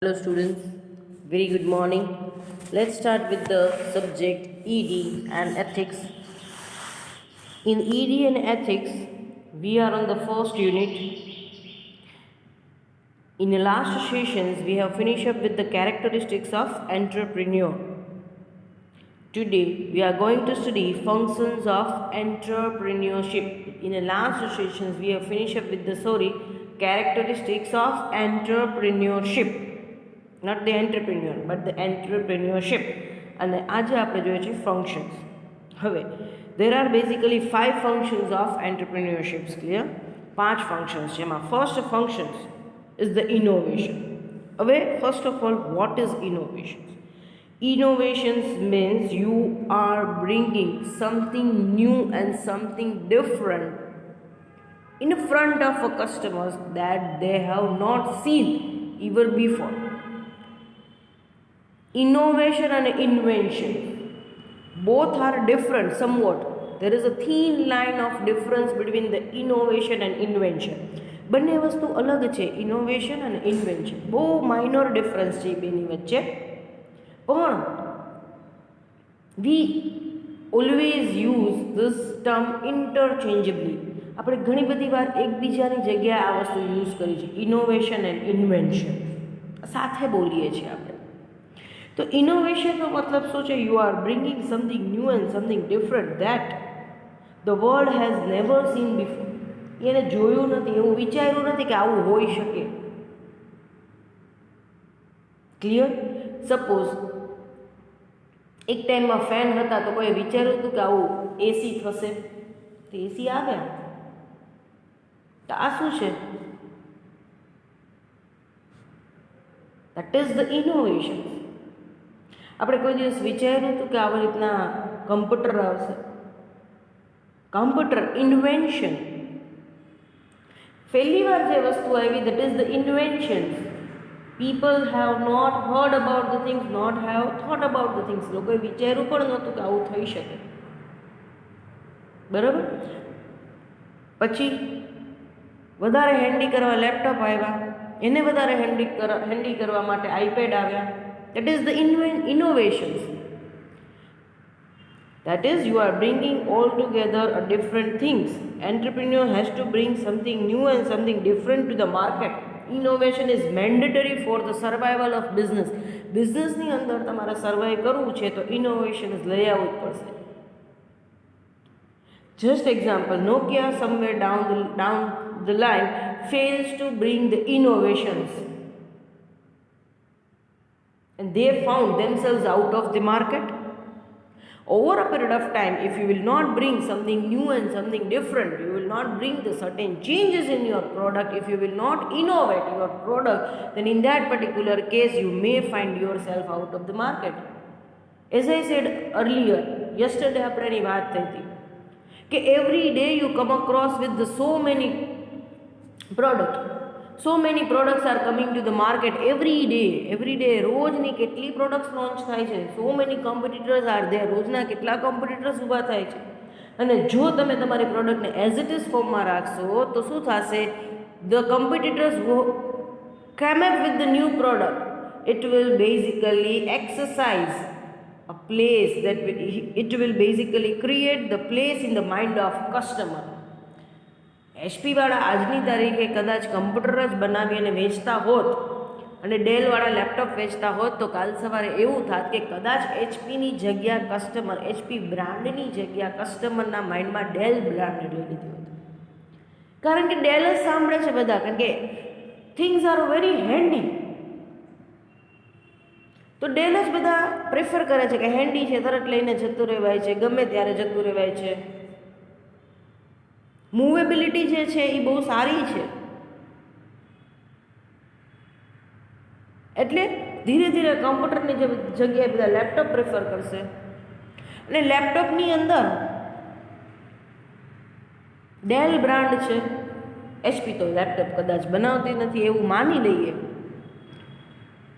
Hello students, very good morning. Let's start with the subject ED and ethics. In ED and ethics, we are on the first unit. In the last sessions, we have finished up with the characteristics of entrepreneur. Today, we are going to study functions of entrepreneurship. In the last sessions, we have finished up with the characteristics of entrepreneurship. Not the entrepreneur, but the entrepreneurship. And આજે આપણે જોઈએ છે functions. હવે there are basically 5 functions of entrepreneurship. Clear? 5 functions છે. એમાં first functions is the innovation. હવે first of all, what is innovation? Innovations means you are bringing something new and something different in front of a customers that they have not seen ever before. Innovation and invention both are different somewhat. There is a thin line of difference between the innovation and invention. બંને વસ્તુ અલગ છે, innovation અને invention. બહુ minor difference છે બેની વચ્ચે. પણ we always use this term interchangeably. આપણે ઘણી બધી વાર એકબીજાની જગ્યાએ આ વસ્તુ યુઝ કરી છે, ઇનોવેશન એન્ડ ઇન્વેન્શન સાથે બોલીએ છીએ આપણે. તો ઇનોવેશનનો મતલબ શું છે? You are bringing something new and something different that the world has never scene before. એને જોયું નથી, એવું વિચાર્યું નથી કે આવું હોઈ શકે. ક્લિયર? સપોઝ એક ટાઈમમાં ફેન હતા તો કોઈ વિચાર્યું હતું કે આવું એસી થશે, તો એસી આવ્યા. તો આ શું છે? That is the innovation. આપણે કોઈ દિવસ વિચાર્યું હતું કે આવી રીતના કમ્પ્યુટર આવશે? Computer invention. પહેલી વાર જે વસ્તુ આવી, that is the invention. People have not heard about the things, not have thought about the things. લોકોએ વિચાર્યું પણ નહોતું કે આવું થઈ શકે. બરાબર? પછી વધારે હેન્ડી કરવા લેપટોપ આવ્યા, એને વધારે હેન્ડી કરવા માટે આઈપેડ આવ્યા. That is the innovations. That is, you are bringing all together a different things. Entrepreneur has to bring something new and something different to the market. Innovation is mandatory for the survival of business. Business ની અંદર તમારે survive કરવું છે તો innovation લઈ આવવું જ પડશે. Just example, Nokia somewhere down the line fails to bring the innovations. And they found themselves out of the market. Over a period of time, if you will not bring something new and something different, you will not bring the certain changes in your product, if you will not innovate your product, then in that particular case you may find yourself out of the market. As I said earlier, yesterday આપણે એની વાત થઈ હતી કે every day you come across with the so many products are coming to the market every day. રોજની કેટલી products launch થાય છે. so many competitors are there. રોજના કેટલા કોમ્પિટિટર્સ ઊભા થાય છે. અને જો તમે તમારી પ્રોડક્ટને એઝ ઇટ ઇઝ ફોર્મમાં રાખશો તો શું થશે? the competitors who come up with the new product, it will basically exercise a place that it will basically create the place in the mind of customer. એચપીવાળા આજની તારીખે કદાચ કમ્પ્યુટર જ બનાવી અને વેચતા હોત અને ડેલવાળા લેપટોપ વેચતા હોત તો કાલ સવારે એવું થાત કે કદાચ એચપીની જગ્યા કસ્ટમર, એચપી બ્રાન્ડની જગ્યા કસ્ટમરના માઇન્ડમાં ડેલ બ્રાન્ડ લઈ લીધી હોત. કારણ કે ડેલ જ સાંભળે છે બધા, કારણ કે થિંગ્સ આર વેરી હેન્ડી. તો ડેલ જ બધા પ્રેફર કરે છે કે હેન્ડી છે, તરત લઈને જતું રહેવાય છે, ગમે ત્યારે જતું રહેવાય છે. મૂવેબિલિટી જે છે એ બહુ સારી છે. એટલે ધીરે ધીરે કમ્પ્યુટરની જગ્યાએ બધા લેપટોપ પ્રેફર કરશે. અને લેપટોપની અંદર ડેલ બ્રાન્ડ છે, એચપી તો લેપટોપ કદાચ બનાવતી નથી એવું માની લઈએ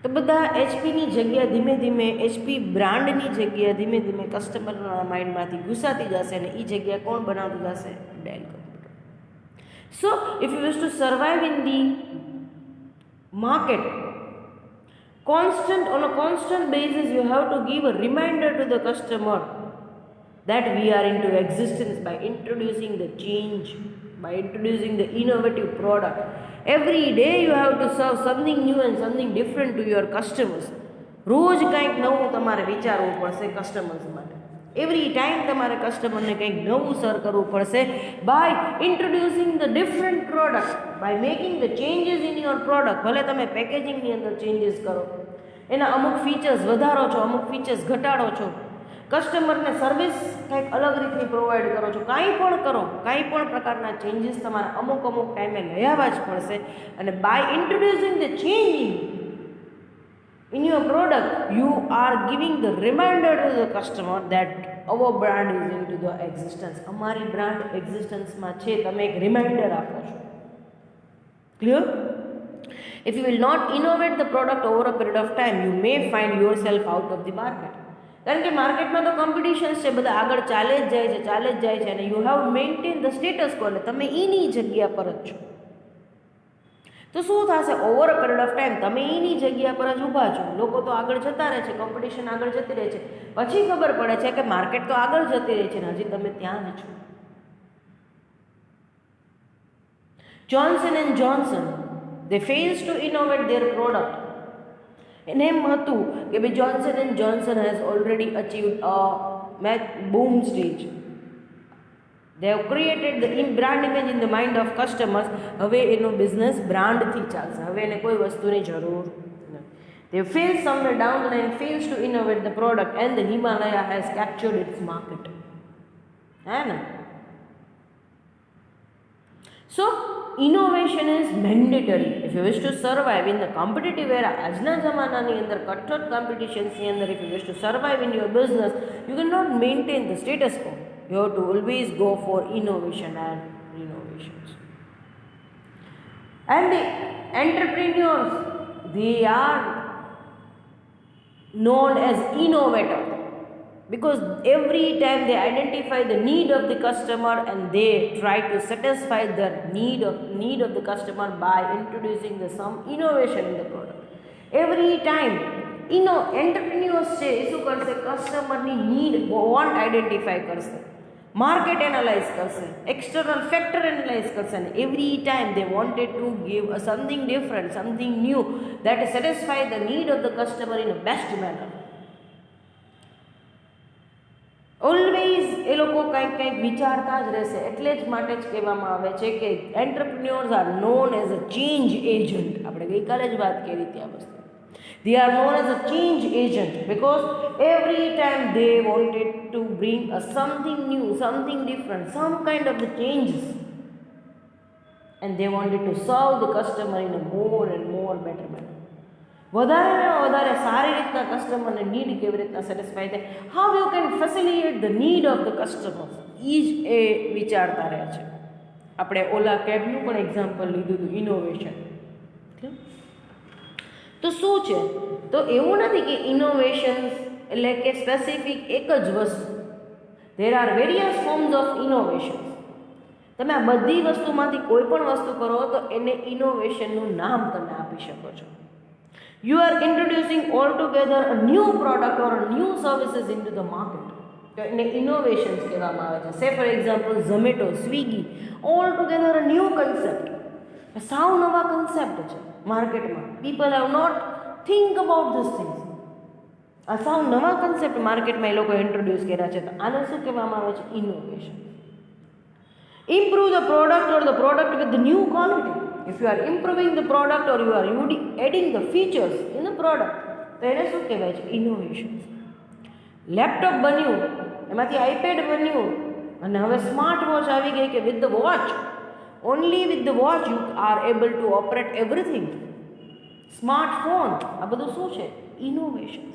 તો બધા એચપીની જગ્યા ધીમે ધીમે, એચપી બ્રાન્ડની જગ્યા ધીમે ધીમે કસ્ટમરના માઇન્ડમાંથી ઘૂસાતી જશે અને એ જગ્યા કોણ બનાવતું જશે? Del. So, if you wish to survive in the market, On a constant basis, you have to give a reminder to the customer that we are into existence by introducing the change, by introducing the innovative product. Every day you have to serve something new and something different to your customers. રોજ કંઈક નવું તમારે વિચારવું પડશે customers માટે. Every time તમારે કસ્ટમરને કંઈક નવું સર્વ કરવું પડશે by introducing the different product, by making the changes in your product. ભલે તમે પેકેજિંગની અંદર ચેન્જીસ કરો, એના અમુક ફીચર્સ વધારો છો, અમુક ફીચર્સ ઘટાડો છો, કસ્ટમરને સર્વિસ કંઈક અલગ રીતની પ્રોવાઈડ કરો છો, કાંઈ પણ કરો, કાંઈ પણ પ્રકારના ચેન્જીસ તમારે અમુક ટાઈમે લઈ આવવા જ પડશે. અને by introducing the change in your product, you are giving the reminder to the customer that our brand is into the existence. અમારી બ્રાન્ડ એક્ઝિસ્ટન્સમાં છે, તમે એક રિમાઇન્ડર આપો છો. Clear? If you will not innovate the product over a period of time, you may find yourself out of the market. કારણ કે માર્કેટમાં તો કોમ્પિટિશન્સ છે, બધા આગળ ચાલે જ જાય છે અને you have maintain the status કો, એટલે તમે એની જગ્યા પર જ છો. તો શું થશે? Over a period of time તમે એની જગ્યા પર જ ઊભા છો, લોકો તો આગળ જતા રહે છે, કોમ્પિટિશન આગળ જતી રહે છે, પછી ખબર પડે છે કે માર્કેટ તો આગળ જતી રહે છે ને હજી તમે ત્યાં જ છો. Johnson and Johnson, they fails to innovate their product. એને એમ હતું કે ભાઈ Johnson and Johnson has already achieved a boom stage. They have created the brand image in the mind of customers. હવે એનો બિઝનેસ બ્રાન્ડથી ચાલશે, હવે એને કોઈ વસ્તુની જરૂર નથી. They fail somewhere down the line, fails to innovate the product and the Himalaya has captured its market. है ना? So innovation is mandatory if you wish to survive in the competitive era. આજના જમાનાની અંદર કઠોર કોમ્પિટિશન્સની અંદર if you wish to survive in your business, you cannot maintain the status quo. You have to always go for innovation and innovations. And the entrepreneurs, they are known as innovators because every time they identify the need of the customer and they try to satisfy the need of the customer by introducing some innovation in the product. Every time entrepreneurs છે એ શું કરશે? કસ્ટમરની need want identify કરશે, market analyse કરશે, external factor analyse કરશે અને every time they wanted to give something different, something new that satisfy the need of the customer in a best manner. Always એ લોકો કંઈક વિચારતા જ રહેશે. એટલે જ માટે જ કહેવામાં આવે છે કે entrepreneurs are known as a change agent. આપણે ગઈકાલે જ વાત કરી હતી આ વસ્તુ. They are known as a change agent because every time they wanted to bring something new, something different, some kind of the changes, and they wanted to serve the customer in a more and more better manner. વધારે સારી રીતના કસ્ટમરને need કેવી રીતના satisfy થાય, how you can facilitate the need of the customer, એ વિચારતા રહે છે. આપણે ઓલા કેબનું પણ એક્ઝામ્પલ લીધું હતું, ઇનોવેશન. તો શું છે? તો એવું નથી કે ઇનોવેશન્સ એટલે કે સ્પેસિફિક એક જ વસ્તુ. There are various forms of innovations. તમે આ બધી વસ્તુમાંથી કોઈ પણ વસ્તુ કરો તો એને ઇનોવેશનનું નામ તમે આપી શકો છો. You are introducing altogether a new product or a new services into the market. તો એને ઇનોવેશન્સ કહેવામાં આવે છે. Say for example Zomato, Swiggy, altogether a new concept. સાવ નવા કન્સેપ્ટ છે માર્કેટમાં. People have not think about this things. આ સાવ નવા કન્સેપ્ટ માર્કેટમાં એ લોકો ઇન્ટ્રોડ્યુસ કર્યા છે. તો આને શું કહેવામાં આવે છે? Innovation. Improve the product or the product with the new quality. If you are improving the product or you are adding the features in the product, તો એને શું કહેવાય છે? ઇનોવેશન. લેપટોપ બન્યું, એમાંથી આઈપેડ બન્યું અને હવે સ્માર્ટ વોચ આવી ગઈ કે with the watch, only with the watch you are able to operate everything. Smartphone, આ બધું શું છે? Innovation.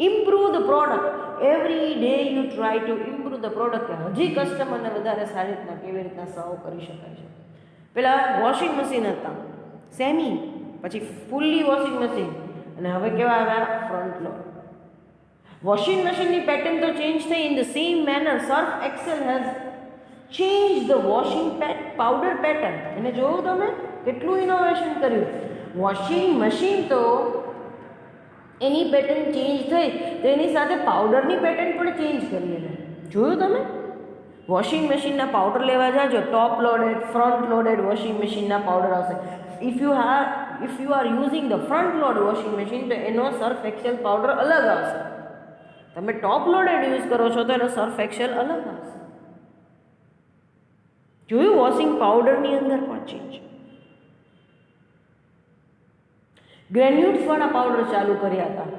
Improve the product. Every day you try to improve the product. હજી કસ્ટમરને વધારે સારી રીતના કેવી રીતના સર્વ કરી શકાય છે. પહેલાં વોશિંગ મશીન હતા, સેમી, પછી ફૂલ્લી વોશિંગ મશીન, અને હવે કેવા આવ્યા? Front load. વોશિંગ મશીનની પેટર્ન તો ચેન્જ થઈ. In the same manner Surf Excel has change the washing powder pattern. એને જોયું તમે કેટલું ઇનોવેશન કર્યું. વોશિંગ મશીન તો એની પેટર્ન ચેન્જ થઈ તો એની સાથે પાવડરની પેટર્ન પણ ચેન્જ કરી એને જોયું તમે. વોશિંગ મશીનના પાવડર લેવા જાજો, ટોપ લોડેડ, ફ્રન્ટ લોડેડ વોશિંગ મશીનના પાવડર આવશે. If you are using the front load washing machine તો એનો સર્ફ એક્સેલ પાવડર અલગ આવશે. તમે ટોપ લોડેડ યુઝ કરો છો તો એનો સર્ફ એક્સેલ અલગ આવશે. જોયું વોશિંગ પાવડરની અંદર પણ ચેન્જ. ગ્રેન્યુલ્સવાળા પાવડર ચાલુ કર્યા હતા,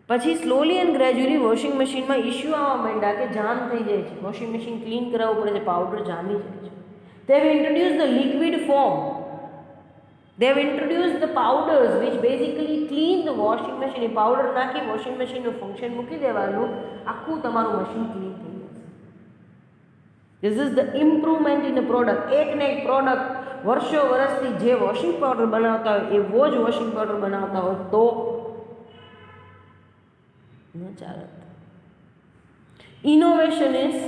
પછી સ્લોલી એન્ડ ગ્રેજ્યુઅલી વોશિંગ મશીનમાં ઇશ્યુ આવવા માંડ્યા કે જામ થઈ જાય છે, વોશિંગ મશીન ક્લીન કરાવવું પડે છે, પાવડર જામી જાય છે. they have introduced the liquid form, they have introduced the powders which basically clean the washing machine. A powder નાખી વોશિંગ મશીનનું ફંક્શન મૂકી દેવાનું, આખું તમારું મશીન ક્લીન થઈ જશે. This is the improvement in a product. એક ને એક પ્રોડક્ટ વર્ષો વર્ષથી જે વોશિંગ પાવડર બનાવતા હોય એવો જ વોશિંગ પાવડર બનાવતા હોય તો ન ચાલે. Innovation is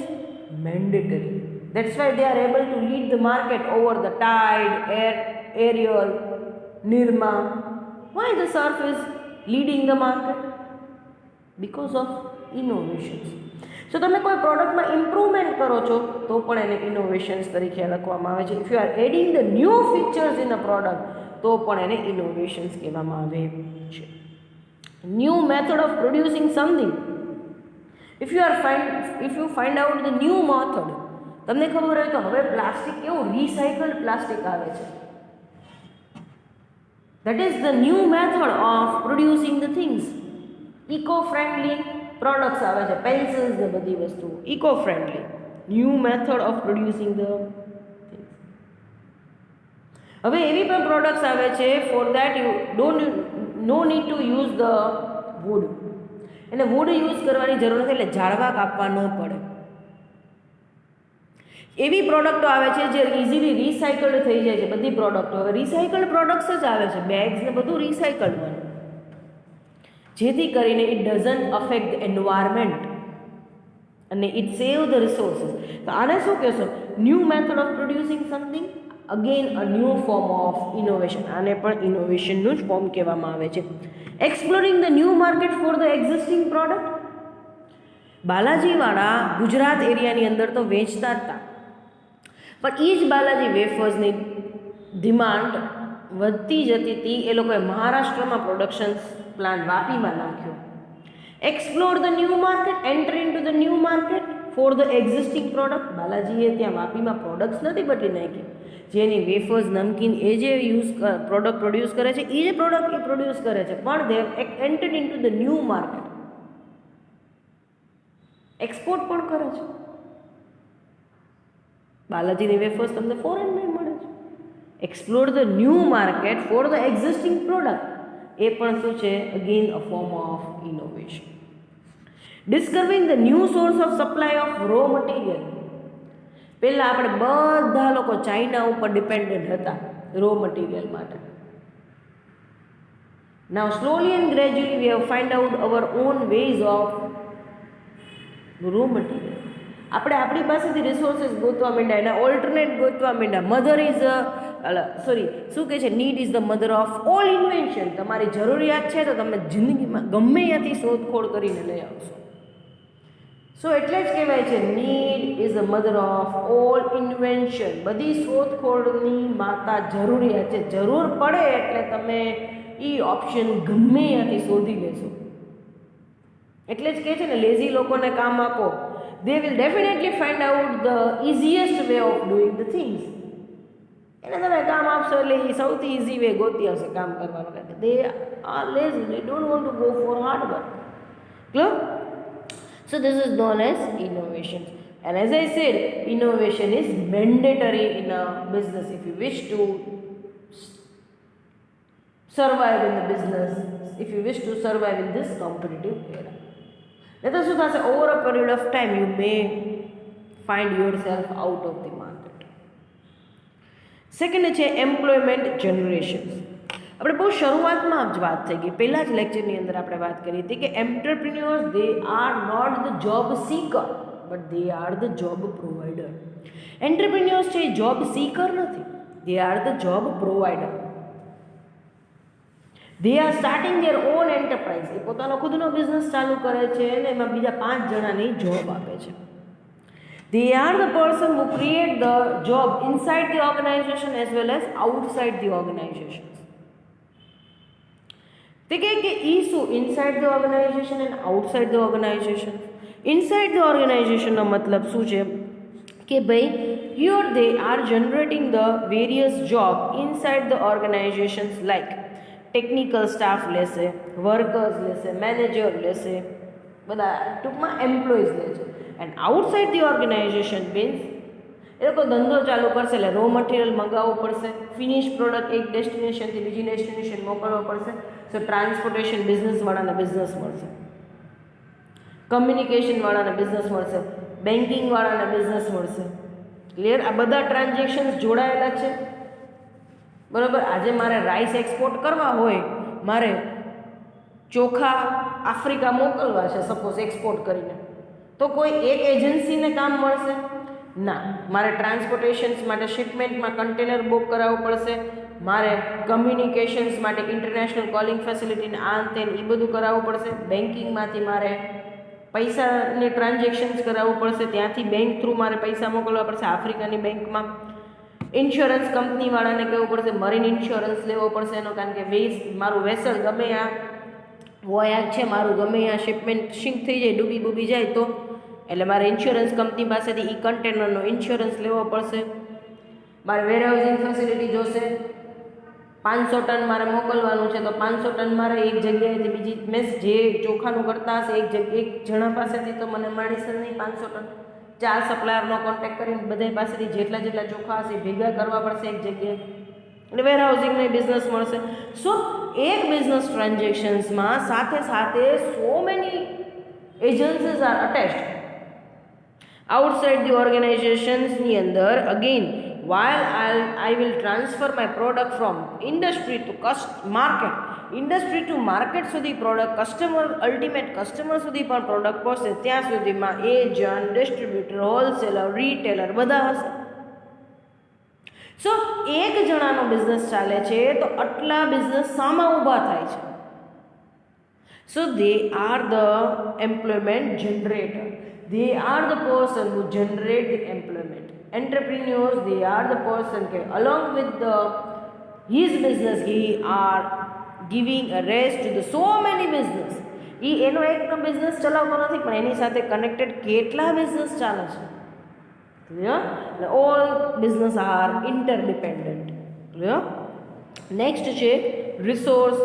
mandatory. That's why they are able to lead the market over the Tide, Ariel, Nirma. Why the Surf is leading the market? Because of innovations. So તમે કોઈ પ્રોડક્ટમાં ઇમ્પ્રુવમેન્ટ કરો છો તો પણ એને ઇનોવેશન્સ તરીકે લખવામાં આવે છે. If you are adding the new features in a product તો પણ એને ઇનોવેશન્સ કહેવામાં આવે છે. New method of producing something. If you find out the new method, તમને ખબર હોય તો હવે પ્લાસ્ટિક કેવું રિસાયકલ્ડ પ્લાસ્ટિક આવે છે. That is the new method of producing the things. Eco friendly products આવે છે, પેન્સિલ્સ ને બધી વસ્તુઓ eco friendly. New method of producing the things. હવે એવી પણ પ્રોડક્ટ્સ આવે છે for that you know need to use the wood. એને વુડ યુઝ કરવાની જરૂર નથી, એટલે ઝાડવા કાપવા ન પડે. એવી પ્રોડક્ટો આવે છે જે ઇઝીલી રિસાયકલ્ડ થઈ જાય છે. બધી પ્રોડક્ટો હવે રિસાયકલ્ડ પ્રોડક્ટ્સ જ આવે છે, બેગ્સ ને બધું રિસાયકલ્ડ બને, જેથી કરીને it doesn't affect the environment અને ઇટ સેવ ધ રિસોર્સિસ. તો આને શું કહેશો? New method of producing something, again a new form of innovation. આને પણ ઇનોવેશનનું જ ફોર્મ કહેવામાં આવે છે. Exploring the new market for the existing product. બાલાજીવાળા ગુજરાત એરિયાની અંદર તો વેચતા જ હતા, પણ એ જ બાલાજી વેફર્સની ડિમાન્ડ વધતી જતી હતી. એ લોકોએ મહારાષ્ટ્રમાં પ્રોડક્શન પ્લાન્ટ વાપીમાં નાખ્યો. Explore the new market, enter into the new market for the existing product. બાલાજીએ ત્યાં વાપીમાં પ્રોડક્ટ્સ નથી બદલી નાખી. જેની વેફર્સ, નમકીન એ જે પ્રોડક્ટ પ્રોડ્યુસ કરે છે એ જે પ્રોડક્ટ એ પ્રોડ્યુસ કરે છે, પણ they enter into the new market. Export પણ કરે છે. બાલાજીની વેફર્સ તમને ફોરેનમાં મળે છે. Explore the new market for the existing product, એ પણ શું છે? Again a form of innovation. Discovering the new source of supply of raw material. પહેલાં આપણે બધા લોકો ચાઇના ઉપર ડિપેન્ડન્ટ હતા રો મટીરિયલ માટે. Now slowly and gradually we have find out our own ways of raw material. આપણે આપણી પાસેથી રિસોર્સિસ ગોતવા માંડ્યા, એના ઓલ્ટરનેટ ગોતવા માંડ્યા. મધર ઇઝ શું કહે છે? Need is the mother of all invention. તમારી જરૂરિયાત છે તો તમે જિંદગીમાં ગમે ત્યાંથી શોધખોળ કરીને લઈ આવશો. સો એટલે જ કહેવાય છે need is the mother of all invention. બધી શોધખોળની માતા જરૂરિયાત છે. જરૂર પડે એટલે તમે એ ઓપ્શન ગમે ત્યાંથી શોધી લેશો. એટલે જ કહે છે ને, લેઝી લોકોને કામ આપો, they will definitely find out the easiest way of doing the things. એને તમે કામ આપશો એટલે એ સૌથી ઇઝી વે ગોતી આવશે કામ કરવાનું. they are lazy, they don't want to go for hard work. Clear? So this is known as innovation. And as I said, innovation is mandatory in a business if you wish to survive in the business, if you wish to survive in this competitive era. Let us say over a period of time you may find yourself out of the market. Second છે employment generations. આપણે બહુ શરૂઆતમાં જ વાત થઈ ગઈ, પહેલાં જ લેક્ચરની અંદર આપણે વાત કરી હતી કે entrepreneurs they are not the job seeker but they are the job provider. Entrepreneurs છે એ જોબ સીકર નથી, they are the job provider. They are starting their own enterprise, એ પોતાનો ખુદનો બિઝનેસ ચાલુ કરે છે અને એમાં બીજા 5 જણાની જોબ આપે છે. They are the person who create the job inside the organisation as well as outside the organisation. તે કહે કે ઈ શું inside the organisation and outside the organisation. Inside the ઓર્ગેનાઇઝેશનનો મતલબ શું છે કે ભાઈ here they are generating the various job inside the organisations like technical staff લેશે, વર્કર્સ લેશે, મેનેજર લેશે, બધા ટૂંકમાં એમ્પ્લોઈઝ લે છે. And outside the organisation means એ લોકો ધંધો ચાલુ કરશે એટલે રો મટીરિયલ મંગાવવું પડશે, ફિનિશ પ્રોડક્ટ એક ડેસ્ટિનેશનથી બીજી ડેસ્ટિનેશન મોકલવો પડશે, સો ટ્રાન્સપોર્ટેશન બિઝનેસવાળાને બિઝનેસ મળશે, કમ્યુનિકેશનવાળાને બિઝનેસ મળશે, બેન્કિંગવાળાને બિઝનેસ મળશે. ક્લિયર? આ બધા ટ્રાન્ઝેક્શન્સ જોડાયેલા છે. બરાબર. આજે મારે રાઈસ એક્સપોર્ટ કરવા હોય, મારે ચોખા આફ્રિકા મોકલવા છે સપોઝ એક્સપોર્ટ કરીને, તો કોઈ એક એજન્સીને કામ મળશે ના, મારે ટ્રાન્સપોર્ટેશન્સ માટે શિપમેન્ટમાં કન્ટેનર બુક કરાવવું પડશે, મારે કમ્યુનિકેશન્સ માટે ઇન્ટરનેશનલ કોલિંગ ફેસિલિટીને આ તે એ બધું કરાવવું પડશે, બેન્કિંગમાંથી મારે પૈસાની ટ્રાન્ઝેક્શન્સ કરાવવું પડશે, ત્યાંથી બેંક થ્રુ મારે પૈસા મોકલવા પડશે આફ્રિકાની બેંકમાં, ઇન્સ્યોરન્સ કંપનીવાળાને કહેવું પડશે, મરીન ઇન્સ્યોરન્સ લેવો પડશે એનો, કારણ કે મારું વેસલ ગમે આ વોયાજ છે, મારું ગમે આ શિપમેન્ટ શિંક થઈ જાય, ડૂબી બૂબી જાય તો એટલે મારે ઇન્સ્યોરન્સ કંપની પાસેથી ઈ કન્ટેનરનો ઇન્સ્યોરન્સ લેવો પડશે, મારે વેરહાઉસિંગ ફેસિલિટી જોશે, 500 ટન મારે મોકલવાનું છે તો 500 ટન મારે એક જગ્યાએથી બીજી મીન્સ જે ચોખાનું કરતા હશે એક જણા પાસેથી તો મને મળશે નહીં 500 ટન, 4 સપ્લાયરનો કોન્ટેક્ટ કરીને બધા પાસેથી જેટલા ચોખા હશે ભેગા કરવા પડશે એક જગ્યાએ, એટલે વેરહાઉસિંગનો બિઝનેસ મળશે. સો એક બિઝનેસ ટ્રાન્ઝેક્શન્સમાં સાથે સાથે so many agencies are attached. Outside the ઓર્ગેનાઇઝેશન્સની અંદર again while I will transfer my product from industry to market, industry to market સુધી પ્રોડક્ટ અલ્ટિમેટ કસ્ટમર સુધી પણ પ્રોડક્ટ પહોંચે ત્યાં સુધીમાં એજન્ટ, ડિસ્ટ્રીબ્યુટર, હોલસેલર, રિટેલર બધા હશે. સો એક જણાનો બિઝનેસ ચાલે છે તો આટલા બિઝનેસ સામા ઊભા થાય છે. So they are the employment generator, they are the person who generate the employment. Entrepreneurs, they are the person કે along with his business he are giving a raise to the so many business. એનો એકનો business ચલાવતો નથી પણ એની સાથે connected કેટલા business ચાલે છે. Clear? All business are interdependent. Clear? Next છે રિસોર્સ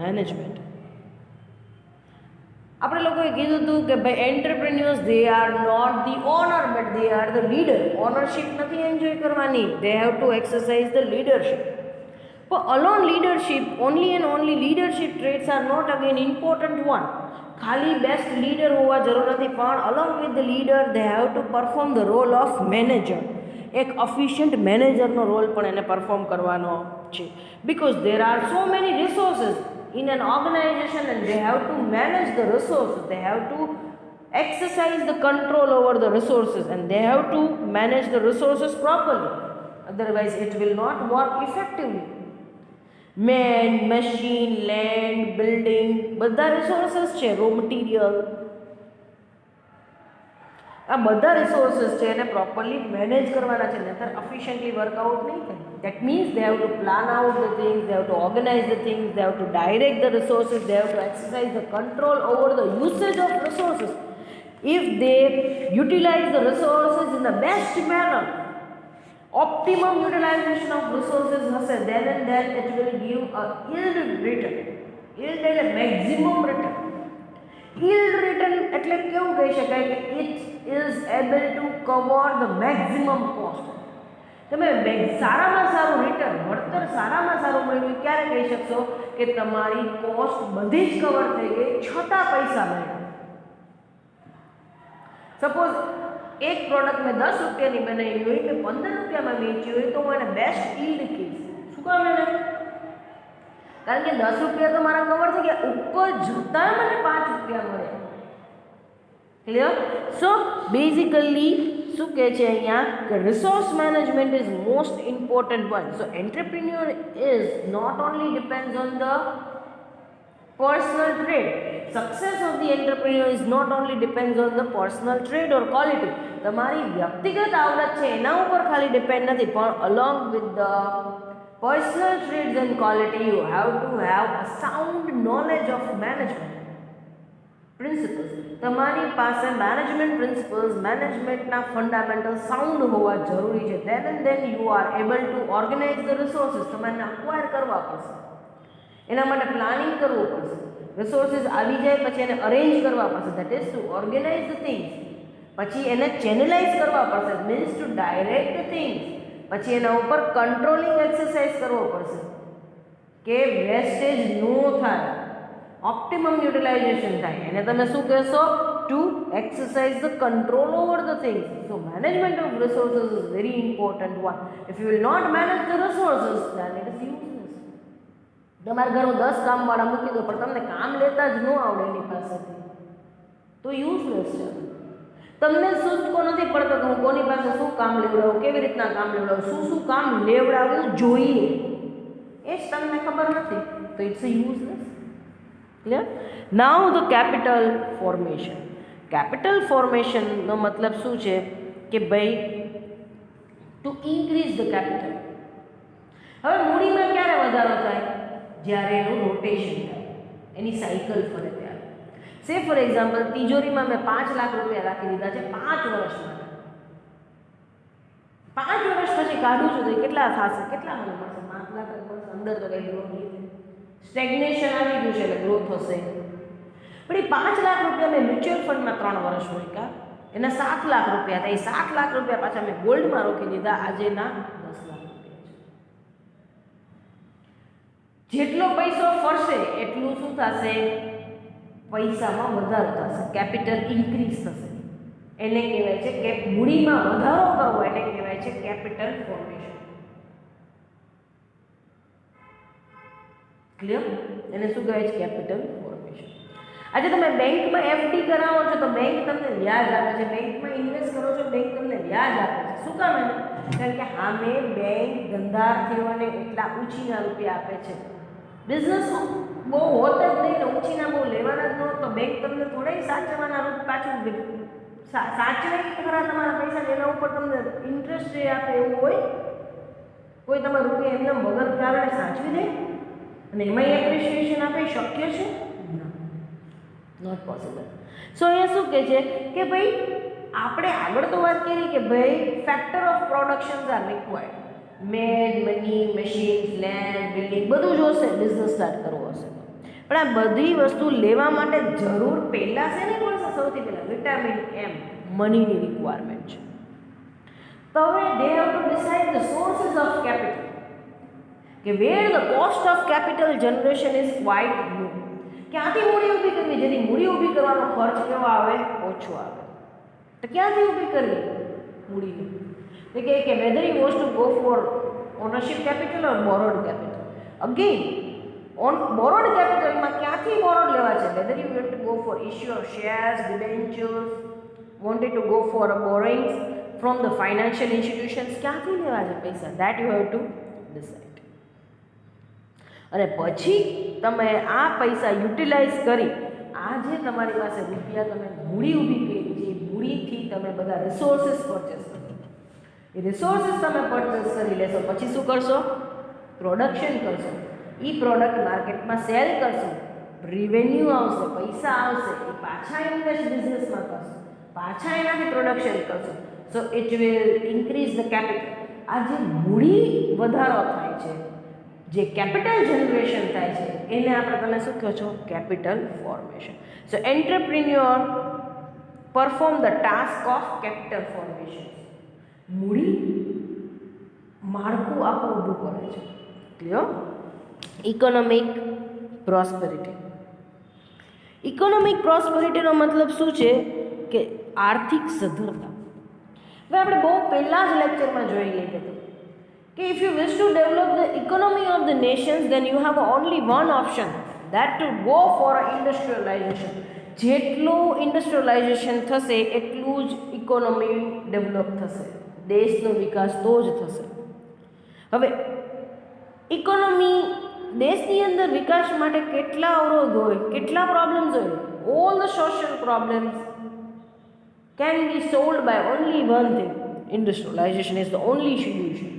મેનેજમેન્ટ. આપણે લોકોએ કીધું હતું કે ભાઈ entrepreneurs they are not the owner but they are the leader. Ownership નથી એન્જોય કરવાની, they have to exercise the leadership. પણ alone leadership only and only leadership traits are not again important one. ખાલી best leader હોવા જરૂર નથી, પણ along with the leader they have to perform the role of manager. એક efficient મેનેજરનો role પણ એને પરફોર્મ કરવાનો છે. Because there are so many resources in an organization and they have to manage the resources, they have to exercise the control over the resources and they have to manage the resources properly, otherwise it will not work effectively. Man, machine, land, building બધા resources છે, raw material, આ બધા resources છે એને properly manage કરવાના છે, નહીતર efficiently work out નહીં થાય. That means they have to plan out the things, they have to organise the things, they have to direct the resources, they have to exercise the control over the usage of resources. If they utilise the resources in the best manner, optimum utilisation of resources હશે, then and then it will give a yield return. Yield એટલે maximum return. yield return એટલે કેવું કહી શકાય કે it is able to cover the maximum cost. તમે સારામાં સારું રિટર્ન, વળતર સારામાં સારું મળ્યું ક્યારે કહી શકશો કે તમારી કોસ્ટ બધી જ કવર થઈ ગઈ છતાં પૈસા મળ્યા. સપોઝ એક પ્રોડક્ટ મેં 10 રૂપિયાની બનાવી હોય કે 15 રૂપિયામાં વેચી હોય તો હું એને બેસ્ટ yield કહીશ. શું કામ એને? કારણ કે 10 રૂપિયા તો મારા કવર થઈ ગયા, ઉપર જતાં મને 5 રૂપિયા મળ્યા. ક્લિયર? સો બેઝિકલી શું કહે છે અહીંયા કે resource management is most important one. So entrepreneur is not only depends on the personal trade. Success of the entrepreneur is not only depends on the personal trade or quality. તમારી વ્યક્તિગત આવડત છે એના ઉપર ખાલી ડિપેન્ડ નથી, પણ along with the personal trades and quality you have to have a sound knowledge of management principles. તમારી પાસે મેનેજમેન્ટ પ્રિન્સિપલ્સ, મેનેજમેન્ટના ફંડામેન્ટલ સાઉન્ડ હોવા જરૂરી છે. then and then you are able to organize the resources. તમારે અક્વાયર કરવા પડશે, એના માટે પ્લાનિંગ કરવું પડશે. રિસોર્સિસ આવી જાય પછી એને અરેન્જ કરવા પડશે, that is to organise the things. પછી એને ચેનલાઇઝ કરવા પડશે, means to direct the things. પછી એના ઉપર કંટ્રોલિંગ એક્સરસાઇઝ કરવો પડશે કે વેસ્ટેજ નો થાય, ઓપ્ટિમમ યુટિલાઇઝેશન થાય. એને તમે શું કહેશો? To exercise the control over the things. So management of resources is very important one. If you will not manage the resources then it is useless. તમારા ઘરમાં 10 કામવાળા મૂકી દો પણ તમને કામ લેતા જ ન આવડે એની પાસેથી, તો યુઝલેસ છે. તમને સૂચકો નથી પડતો કે હું કોની પાસે શું કામ લેવડાવું, કેવી રીતના કામ લેવડાવું, શું કામ લેવડાવવું જોઈએ એ જ તમને ખબર નથી, તો it's a useless. Clear? Now the capital formation. Capital ફોર્મેશનનો મતલબ શું છે કે ભાઈ ટુ ઇન્ક્રીઝ ધ કેપિટલ. હવે મૂડીમાં ક્યારે વધારો થાય? જ્યારે એનું રોટેશન થાય, એની સાયકલ ફરે ત્યારે. સે ફોર એક્ઝામ્પલ, તિજોરીમાં મેં 5 લાખ રૂપિયા રાખી દીધા છે 5 વર્ષ માટે. 5 વર્ષ પછી કાઢું છું તો કેટલા થશે? કેટલા મને મળશે? 5 લાખ જ મળશે. અંદર તો કંઈ ગ્રોથ નહીં, સ્ટેગ્નેશન આવી ગયું છે એટલે ગ્રોથ હશે. પણ એ 5 લાખ રૂપિયા મેં મ્યુચ્યુઅલ ફંડમાં 3 વર્ષ મૂક્યા, એના 7 લાખ રૂપિયા હતા. એ 7 લાખ રૂપિયા પાછા મેં ગોલ્ડમાં રોકી દીધા, આજે ના 10 લાખ. જેટલો પૈસો ફરશે એટલું શું થશે? પૈસામાં વધારો થશે, કેપિટલ ઇન્ક્રીઝ થશે. એને કહેવાય છે કે મૂડીમાં વધારો કરવો, એને કહેવાય છે કેપિટલ ફોર્મેશન. ક્લિયર? એને શું કહેવાય છે? Capital formation. આજે તમે બેંકમાં એફડી કરાવો છો તો બેંક તમને વ્યાજ આપે છે, બેંકમાં ઇન્વેસ્ટ કરો છો બેંક તમને વ્યાજ આપે છે. શું કામ? એને કારણ કે સામે બેંક ધંધાર્થીઓને એટલા ઊંચીના રૂપિયા આપે છે. બિઝનેસ બહુ હોત જ નહીં ને ઊંચીના બહુ લેવાના જ ન હોત તો બેંક તમને થોડા સાચવવાના રૂપ પાછું સાચવે ખરા તમારા પૈસા, એના ઉપર તમને ઇન્ટરેસ્ટ જે આપે એવું હોય? કોઈ તમારા રૂપિયા એમને વગર કારણે સાચવી દે અને એમાં એપ્રિશિએશન આપે? શક્ય છે? Not possible. સો અહીંયા શું કહે છે કે ભાઈ આપણે આગળ તો વાત કરી કે ભાઈ factor of productions are required. Made, money, machines, land, building બધું જોશે બિઝનેસ સ્ટાર્ટ કરવો હશે તો. પણ આ બધી વસ્તુ લેવા માટે જરૂર પહેલાં છે ને પડશે? સૌથી પહેલાં વિટામિન એમ, મનીની રિક્વાયરમેન્ટ છે. તો હવે they have to decide the sources of capital, કે where the cost of capital generation is quite low. ક્યાંથી મૂડી ઊભી કરવી જેથી મૂડી ઊભી કરવાનો ખર્ચ કેવો આવે? ઓછો આવે. તો ક્યાંથી ઊભી કરવી મૂડીને? તો કે whether you want to go for ownership capital or borrowed capital. Again, on borrowed capital માં ક્યાંથી borrowed લેવા છે? whether you want to go for issue of shares, debentures, wanted to go for a borrowings from the financial institutions, ક્યાંથી લેવા છે પૈસા? that you have to decide. અને પછી તમે આ પૈસા યુટિલાઇઝ કરી આ જે તમારી પાસે રૂપિયા તમે મૂડી ઊભી કરી છે એ મૂડીથી તમે બધા રિસોર્સિસ પરચેસ કરો. એ રિસોર્સિસ તમે પરચેસ કરી લેશો પછી શું કરશો? પ્રોડક્શન કરશો. એ પ્રોડક્ટ માર્કેટમાં સેલ કરશો, રિવેન્યુ આવશે, પૈસા આવશે, એ પાછા ઇન્વેસ્ટ બિઝનેસમાં કરશો, પાછા એનાથી પ્રોડક્શન કરશો. So it will increase the capital. આ જે મૂડી વધારો થાય છે, જે કેપિટલ જનરેશન થાય છે, એને આપણે તમે શું કહો છો? Capital formation. So entrepreneur perform the task of capital formation. મૂડી માળખું આખું ઊભું કરે છે. ક્લિયર? Economic prosperity. ઇકોનોમિક પ્રોસ્પેરિટીનો મતલબ શું છે કે આર્થિક સદ્ધરતા. હવે આપણે બહુ પહેલાં જ લેક્ચરમાં જોઈ લીધું કે if you wish to develop the economy of the nations then you have only one option, that to go for industrialisation. જેટલું ઇન્ડસ્ટ્રીયલાઇઝેશન થશે એટલું જ ઇકોનોમી ડેવલપ થશે, દેશનો વિકાસ તો જ થશે. હવે ઇકોનોમી દેશની અંદર વિકાસ માટે કેટલા અવરોધ હોય, કેટલા પ્રોબ્લેમ્સ હોય. All the social problems can be solved by only one thing. Industrialization is the only solution.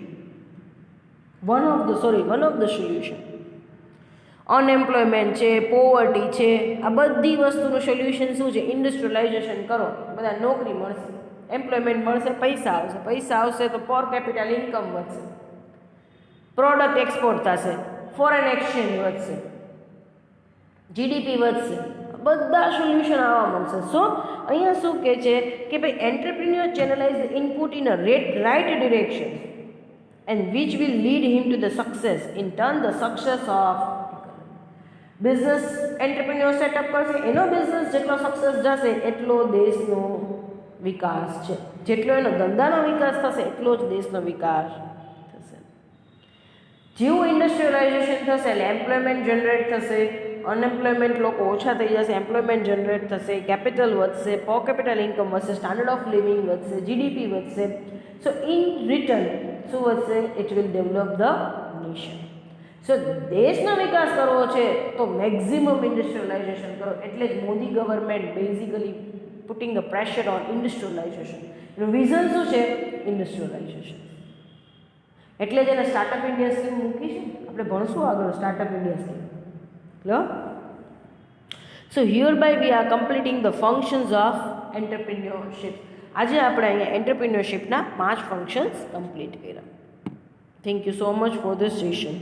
One of the solution. Unemployment છે, પોવર્ટી છે, આ બધી વસ્તુનું સોલ્યુશન શું છે? ઇન્ડસ્ટ્રીયલાઇઝેશન કરો, બધા નોકરી મળશે, એમ્પ્લોયમેન્ટ મળશે, પૈસા આવશે તો પર કેપિટલ ઇન્કમ વધશે, પ્રોડક્ટ એક્સપોર્ટ થશે, ફોરેન એક્સચેન્જ વધશે, જીડીપી વધશે, બધા સોલ્યુશન આવવા મળશે. સો અહીંયા શું કહે છે કે ભાઈ entrepreneur channelise the input in a right direction and which will lead him to the success, in turn the success of business. Entrepreneur setup કરશે, એનો બિઝનેસ જેટલો સક્સેસ જશે એટલો દેશનો વિકાસ છે, જેટલો એનો ધંધાનો વિકાસ થશે એટલો જ દેશનો વિકાસ થશે. જેવું ઇન્ડસ્ટ્રીયલાઇઝેશન થશે એટલે એમ્પ્લોયમેન્ટ જનરેટ થશે, અનએમ્પ્લોયમેન્ટ લોકો ઓછા થઈ જશે, એમ્પ્લોયમેન્ટ જનરેટ થશે, કેપિટલ વધશે, પર કેપિટલ ઇન્કમ વધશે, સ્ટાન્ડર્ડ ઓફ લિવિંગ વધશે, જીડીપી વધશે. સો ઇન રિટર્ન શું વધશે? It will develop the nation. So દેશનો વિકાસ કરવો છે તો મેક્ઝિમમ ઇન્ડસ્ટ્રીયલાઇઝેશન કરો. એટલે જ Modi government basically putting the pressure on industrialisation. એનું વિઝન શું છે? ઇન્ડસ્ટ્રીયલાઇઝેશન. એટલે જ એને સ્ટાર્ટઅપ ઇન્ડિયા સ્કીમ મૂકી છે. આપણે ભણશું આગળ startup India scheme. So hereby we are completing the functions of entrepreneurship. આજે આપણે અહીંયા એન્ટરપ્રિન્યોરશિપના 5 ફંક્શન્સ કમ્પ્લીટ કર્યા. Thank you so much for this session.